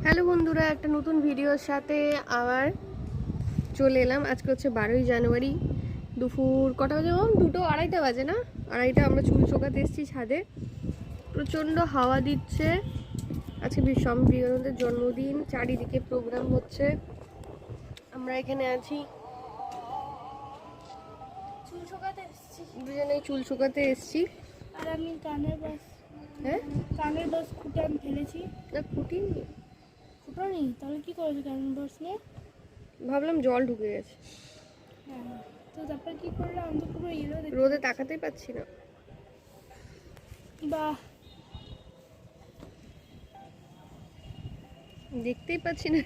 Hello বন্ধুরা, একটা নতুন ভিডিওর সাথে আবার চলে এলাম। আজকে হচ্ছে 12ই জানুয়ারি, দুপুর কটা বাজে? 2-2:30 বাজে না, 2:30। আমরা চুল শোকাতে এসেছি ছাদে। প্রচণ্ড হাওয়া দিচ্ছে। আজকে স্বামী বিবেকানন্দের জন্মদিন, চারিদিকে প্রোগ্রাম হচ্ছে। আমরা এখানে আছি, চুল শুকাতে এসেছি। দুজনেই চুল শুকাতে এসেছি। আর আমি কানের বাস, হ্যাঁ, কানের বাস খুঁটে আমি ফেলেছি। না খুঁটিনি, ফুটো নেই, তাহলে কি করেছো কানের বাস নিয়ে? ভাবলাম জল ঢুকে গেছে। হ্যাঁ, তো তারপর কি করলাম? আমি তো পুরো ইয়েলো দেখতে রোদে তাকাতেই পাচ্ছি না। বাহ, দেখতেই পাচ্ছি না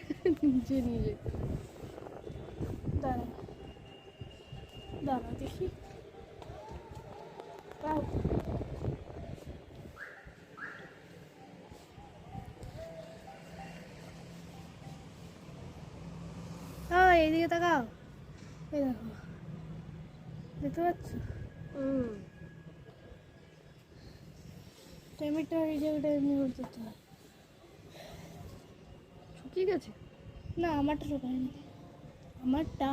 নিজে নিজে। দাঁড়া দাঁড়া দেখি। বাহ, হ্যাঁ এইদিকে তাকাও। এই দেখো, দেখতে পাচ্ছ? টেমিটা এই জায়গাটা এমনি করতে হয়। শুকিয়ে গেছে? না, আমারটা শুকায়নি, আমারটা।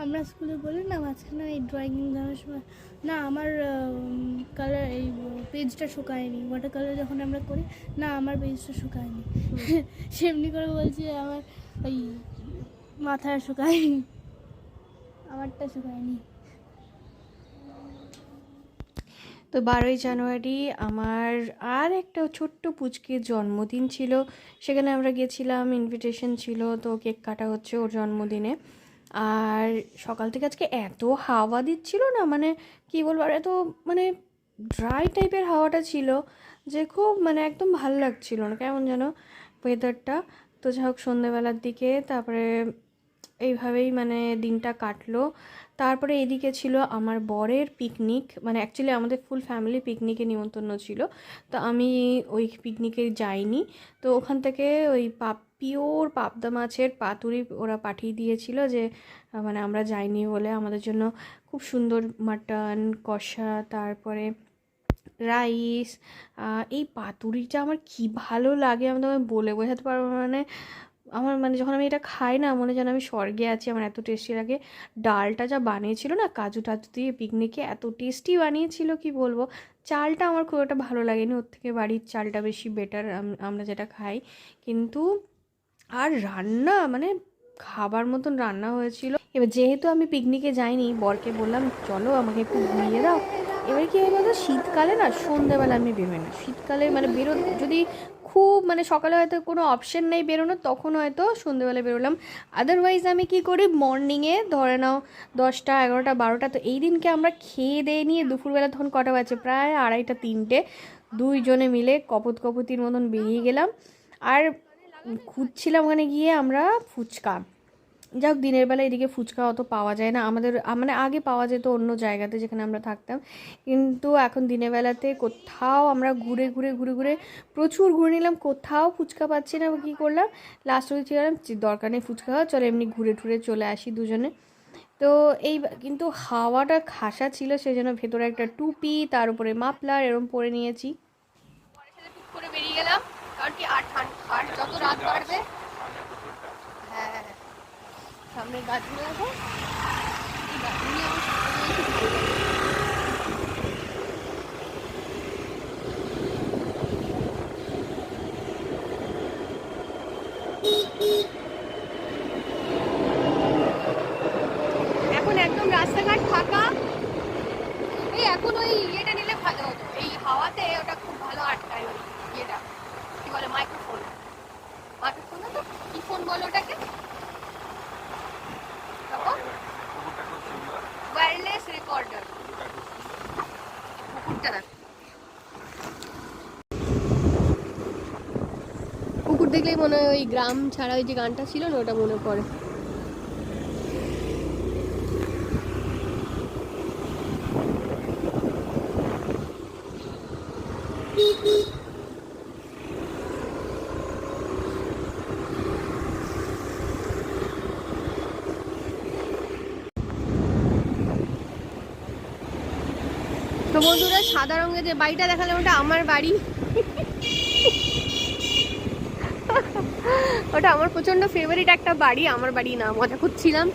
আমরা স্কুলে বলি না মাঝখানে এই ড্রয়িং দেওয়ার সময়, না আমার কালার এই পেজটা শুকায়নি, ওয়াটার কালার যখন আমরা করি, না আমার পেজটা শুকায়নি। সেমনি করে বলছি আমার এই মাথায় শুকায়নি, আমারটা শুকায়নি। তো 12ই জানুয়ারি আমার আর একটা ছোট্ট পুচকির জন্মদিন ছিল। সেখানে আমরা গেছিলাম, ইনভিটেশন ছিল, তো কেক কাটা হচ্ছে ওর জন্মদিনে। আর সকাল থেকে আজকে এত হাওয়া দিচ্ছিল না, মানে কী বলবো, আর এত মানে ড্রাই টাইপের হাওয়াটা ছিল যে খুব মানে একদম ভালো লাগছিল না, কেমন যেন ওয়েদারটা। তো যাই হোক, সন্ধ্যেবেলার দিকে তারপরে এইভাবেই মানে দিনটা কাটলো। তারপরে এদিকে ছিল আমার বরের পিকনিক, মানে অ্যাকচুয়ালি আমাদের ফুল ফ্যামিলি পিকনিকে নিমন্ত্রণ ছিল, তো আমি ওই পিকনিকে যাইনি। তো ওখান থেকে ওই পিওর পাবদা মাছের পাতুরি ওরা পাঠিয়ে দিয়েছিল, যে মানে আমরা যাইনি বলে আমাদের জন্য খুব সুন্দর মাটন কষা, তারপরে রাইস। এই পাতুরিটা আমার কি ভালো লাগে, আমি তোমায় বলে বোঝাতে পারবো না। মানে আমার মানে যখন আমি এটা খাই না, মনে যেন আমি স্বর্গে আছি, আমার এত টেস্টি লাগে। ডালটা যা বানিয়েছিল না, কাজু টাজু দিয়ে পিকনিকে এত টেস্টি বানিয়েছিল কি বলবো। চালটা আমার খুব একটা ভালো লাগেনি, ওর থেকে বাড়ির চালটা বেশি বেটার আমরা যেটা খাই। কিন্তু আর রান্না মানে খাবার মতন রান্না হয়েছিল। এবার যেহেতু আমি পিকনিকে যাইনি, বরকে বললাম চলো আমাকে একটু ঘুরিয়ে দাও। এবারে কী হয় বলতো, শীতকালে না সন্ধ্যেবেলা আমি বেরোই না। শীতকালে মানে যদি খুব মানে সকালে হয়তো কোনো অপশন নেই বেরোনোর, তখন হয়তো সন্ধ্যেবেলা বেরোলাম। আদারওয়াইজ আমি কি করি, মর্নিংয়ে ধরে নাও 10টা 11টা 12টা। তো এই দিনকে আমরা খেয়ে দিয়ে নিয়ে দুপুরবেলা তখন কটা বাজে, প্রায় 2:30 3টে, দুইজনে মিলে কপতির মতন বেরিয়ে গেলাম। আর খুঁজছিলাম ওখানে গিয়ে আমরা ফুচকা। যাই হোক, দিনের বেলা এদিকে ফুচকা অত পাওয়া যায় না আমাদের, মানে আগে পাওয়া যেত অন্য জায়গাতে যেখানে আমরা থাকতাম, কিন্তু এখন দিনের বেলাতে কোথাও আমরা ঘুরে ঘুরে ঘুরে ঘুরে প্রচুর ঘুরে নিলাম, কোথাও ফুচকা পাচ্ছি না। কী করলাম, লাস্ট হয়েছিল দরকার নেই ফুচকা খাওয়া, চলো এমনি ঘুরে টুরে চলে আসি দুজনে। তো এই কিন্তু হাওয়াটা খাসা ছিল, সেই জন্য ভেতরে একটা টুপি, তার উপরে মাফলার এরকম পরে নিয়েছি। করে বেরিয়ে গেলাম, কারণ কি আর যত রাত বাড়বে, হ্যাঁ সামনের গাছগুলো দেখো, এই গাছগুলি আমার সবসময় খুব ভালো লাগে। এখন একদম রাস্তাঘাট ফাঁকা। এই এখন ওই ইয়েটা নিলে ভালো হতো, এই হাওয়াতে ওটা খুব ভালো আটকায়, ওই ইয়েটা কি বলে, মাইক্রোফোন না তো, কি ফোন বলো ওটাকে, ওয়্যারলেস রেকর্ডার। কুকুরটা দেখ, কুকুর দেখলেই মনে হয় ওই গ্রাম ছাড়া ওই যে গানটা ছিল না, ওটা মনে পড়ে। তো বন্ধুরা, সাদা রঙের যে বাড়িটা দেখালাম ওটা আমার বাড়ি। ওটা আমার প্রচন্ড ফেভারিট একটা বাড়ি, আমার বাড়ি না, মজা করছিলাম।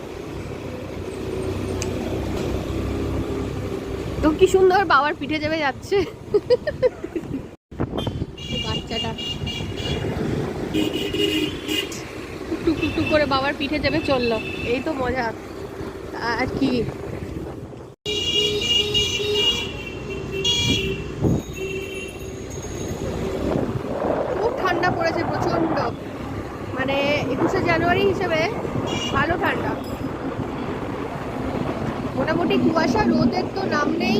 তো কি সুন্দর বাবার পিঠে চেপে যাচ্ছে বাচ্চাটা, টুক টুক টুক করে বাবার পিঠে চেপে চললো। এই তো মজা আর কি। খুব ঠান্ডা পড়েছে প্রচন্ড, মানে 21শে জানুয়ারি হিসেবে ভালো ঠান্ডা। মোটামুটি কুয়াশা, রোদের তো নাম নেই,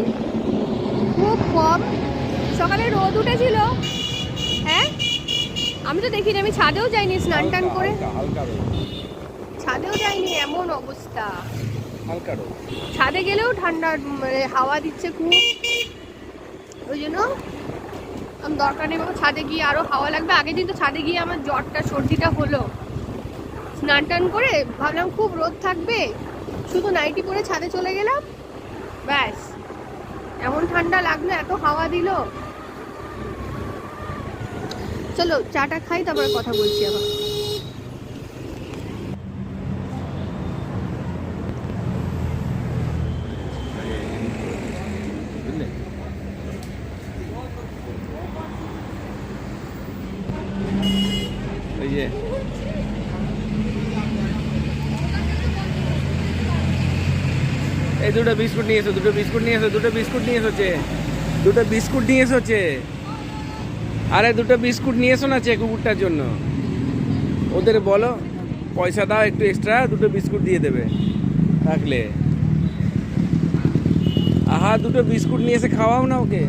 খুব কম। সকালে রোদ উঠেছিল, হ্যাঁ আমি তো দেখিনি, আমি ছাদেও যাইনি স্নান টান করে, ছাদেও যাইনি, এমন অবস্থা। ছাদে গেলেও ঠান্ডা, মানে হাওয়া দিচ্ছে খুব, ওই জন্য আমি দরকার নেই বাবা, ছাদে গিয়ে আরো হাওয়া লাগবে। আগের দিন তো ছাদে গিয়ে আমার জ্বরটা সর্দিটা হলো, স্নান টান করে ভাবলাম খুব রোদ থাকবে, শুধু নাইটি পরে ছাদে চলে গেলাম, ব্যাস এমন ঠান্ডা লাগলো, এত হাওয়া দিল। চলো চাটা খাই, তারপরে কথা বলছি আবার। এই দুটো বিস্কুট নিয়ে এসো, দুটো বিস্কুট নিয়ে এসো, দুটো বিস্কুট নিয়ে এসোছে, দুটো বিস্কুট নিয়ে এসোছে। আরে দুটো বিস্কুট নিয়ে এসো না চে কুকুরটার জন্য। ওদের বলো পয়সা দাও একটু এক্সট্রা, দুটো বিস্কুট দিয়ে দেবে থাকলে। আহা দুটো বিস্কুট নিয়ে এসে খাওয়াও না ওকে।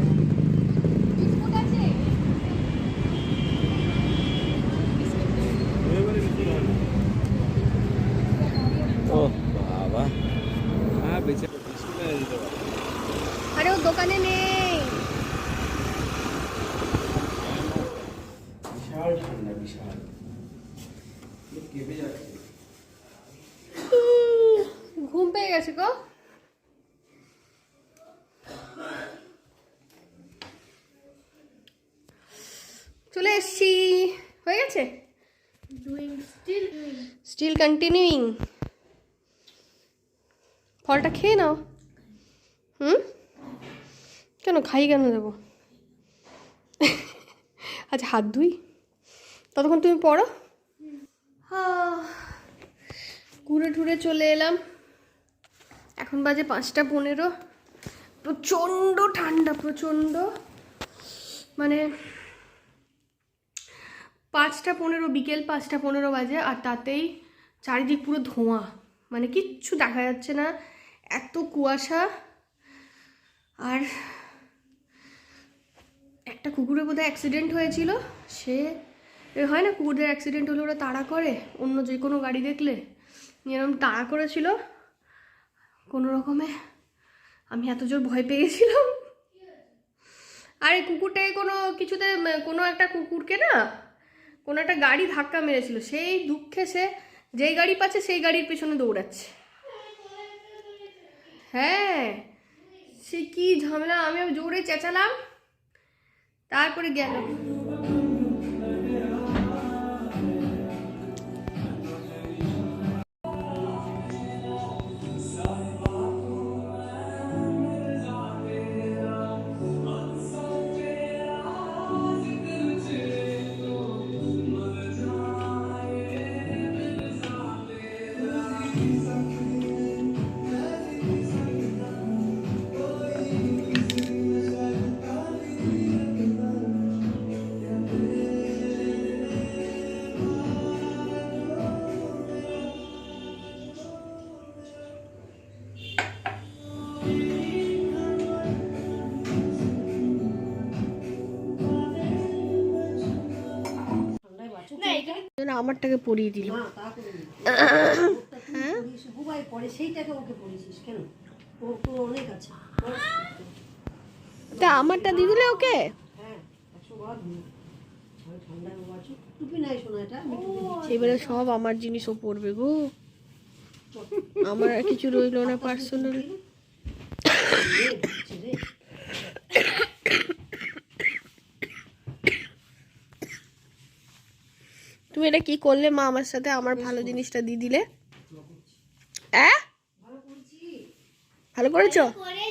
ও বাবা, হ্যাঁ বেঁচে বিস্কুট এনে দিতে পারে। আরে ও দোকানে নেই। বিশাল ঠান্ডা, বিশাল কেঁপে যাচ্ছে। ঘুম পেয়ে গেছে গো। চলে এসছি, হয়ে গেছে, স্টিল কন্টিনিউইং। ফলটা খেয়ে নাও। কেন খাই কেন দেবো? আচ্ছা হাত ধুই, ততক্ষণ তুমি পড়ো। ঘুরে টুরে চলে এলাম, এখন বাজে 5:15। প্রচণ্ড ঠান্ডা, প্রচণ্ড, মানে 5:15, বিকেল 5:15 বাজে, আর তাতেই চারিদিক পুরো ধোঁয়া, মানে কিচ্ছু দেখা যাচ্ছে না, এত কুয়াশা। আর একটা কুকুরের বোধহয় অ্যাক্সিডেন্ট হয়েছিল, সে হয় না কুকুরদের অ্যাক্সিডেন্ট হলে ওরা তাড়া করে অন্য যে কোনো গাড়ি দেখলে, এরকম তাড়া করেছিল কোনো রকমে। আমি এত জোর ভয় পেয়ে গেছিলাম। আর এই কুকুরটাকে কোনো কিছুতে, কোনো একটা কুকুরকে না কোনো একটা গাড়ি ধাক্কা মেরেছিল, সেই দুঃখে সে যেই গাড়ি পাচ্ছে সেই গাড়ির পেছনে দৌড়াচ্ছে। হ্যাঁ সে কি ঝামেলা, আমি জোরে চেঁচালাম, তারপরে গেল। আমারটাকে পরিয়ে দিল। তা আমারটা দিয়ে দিলে ওকে। এবারে সব আমার জিনিসও পড়বে গো, আমার আর কিছু রইল না পার্সোনাল। তুমি এটা কি করলে মা আমার সাথে, আমার ভালো জিনিসটা দিয়ে দিলে? ভালো করেছো? করে